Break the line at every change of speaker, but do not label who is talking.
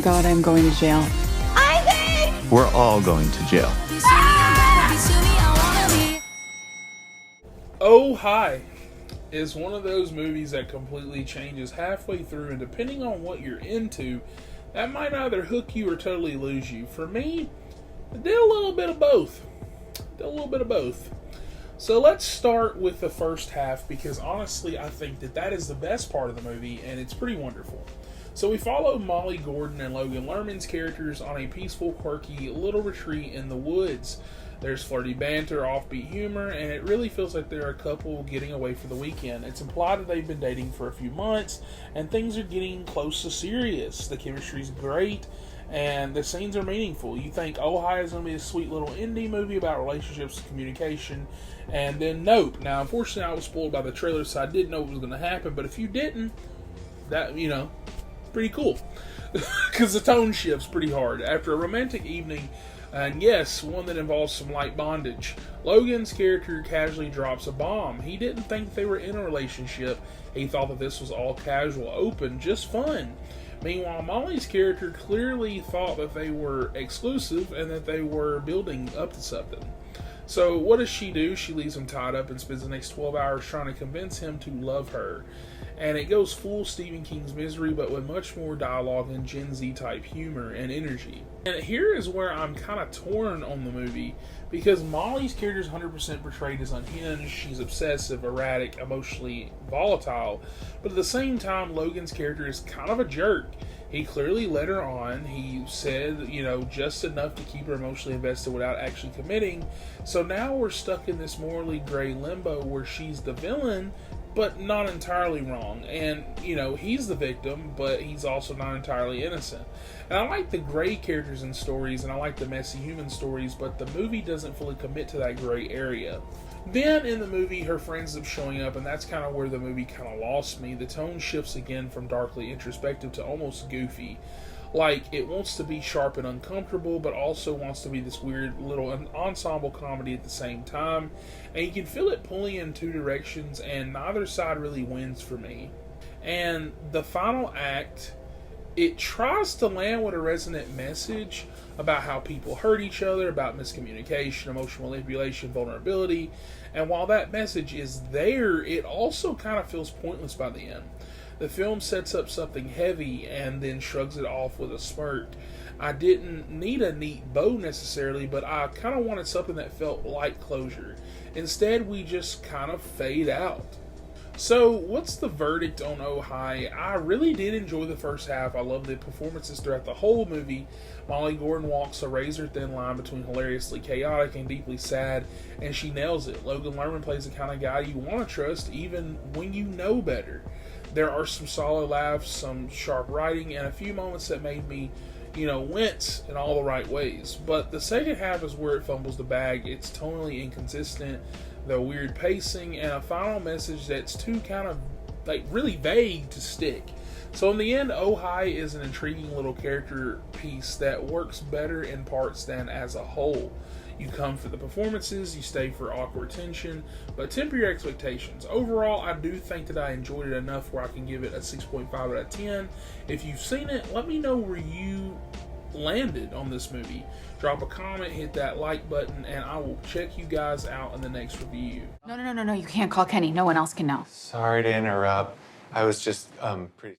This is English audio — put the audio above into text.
god, I'm going to jail.
We're all going to jail.
Oh Hi is one of those movies that completely changes halfway through, and depending on what you're into, that might either hook you or totally lose you. For me, it did a little bit of both. So let's start with the first half, because honestly I think that is the best part of the movie, and it's pretty wonderful. So we follow Molly Gordon and Logan Lerman's characters on a peaceful, quirky little retreat in the woods. There's flirty banter, offbeat humor, and it really feels like they're a couple getting away for the weekend. It's implied that they've been dating for a few months, and things are getting close to serious. The chemistry's great, and the scenes are meaningful. You think Oh Hi is going to be a sweet little indie movie about relationships and communication, and then nope. Now, unfortunately, I was spoiled by the trailer, so I didn't know what was going to happen, but if you didn't, that, pretty cool. Because the tone shifts pretty hard. After a romantic evening, and yes, one that involves some light bondage, Logan's character casually drops a bomb. He didn't think they were in a relationship. He thought that this was all casual, open, just fun. Meanwhile, Molly's character clearly thought that they were exclusive and that they were building up to something. So what does she do? She leaves him tied up and spends the next 12 hours trying to convince him to love her. And it goes full Stephen King's Misery, but with much more dialogue and Gen Z type humor and energy. And here is where I'm kind of torn on the movie, because Molly's character is 100% portrayed as unhinged. She's obsessive, erratic, emotionally volatile, but at the same time, Logan's character is kind of a jerk. He clearly led her on. He said, just enough to keep her emotionally invested without actually committing. So now we're stuck in this morally gray limbo where she's the villain, but not entirely wrong. And, he's the victim, but he's also not entirely innocent. And I like the gray characters in stories, and I like the messy human stories, but the movie doesn't fully commit to that gray area. Then in the movie, her friends end up showing up, and that's kind of where the movie kind of lost me. The tone shifts again from darkly introspective to almost goofy. Like, it wants to be sharp and uncomfortable, but also wants to be this weird little ensemble comedy at the same time. And you can feel it pulling in two directions, and neither side really wins for me. And the final act, it tries to land with a resonant message about how people hurt each other, about miscommunication, emotional manipulation, vulnerability. And while that message is there, it also kind of feels pointless by the end. The film sets up something heavy and then shrugs it off with a smirk. I didn't need a neat bow necessarily, but I kind of wanted something that felt like closure. Instead, we just kind of fade out. So, what's the verdict on Oh Hi? I really did enjoy the first half. I love the performances throughout the whole movie. Molly Gordon walks a razor-thin line between hilariously chaotic and deeply sad, and she nails it. Logan Lerman plays the kind of guy you want to trust even when you know better. There are some solid laughs, some sharp writing, and a few moments that made me, wince in all the right ways. But the second half is where it fumbles the bag. It's tonally inconsistent, the weird pacing, and a final message that's too kind of really vague to stick. So in the end, Oh Hi is an intriguing little character piece that works better in parts than as a whole. You come for the performances, you stay for awkward tension, but temper your expectations. Overall, I do think that I enjoyed it enough where I can give it a 6.5 out of 10. If you've seen it, let me know where you landed on this movie. Drop a comment, hit that like button, and I will check you guys out in the next review.
No, you can't call Kenny. No one else can know.
Sorry to interrupt. I was just pretty...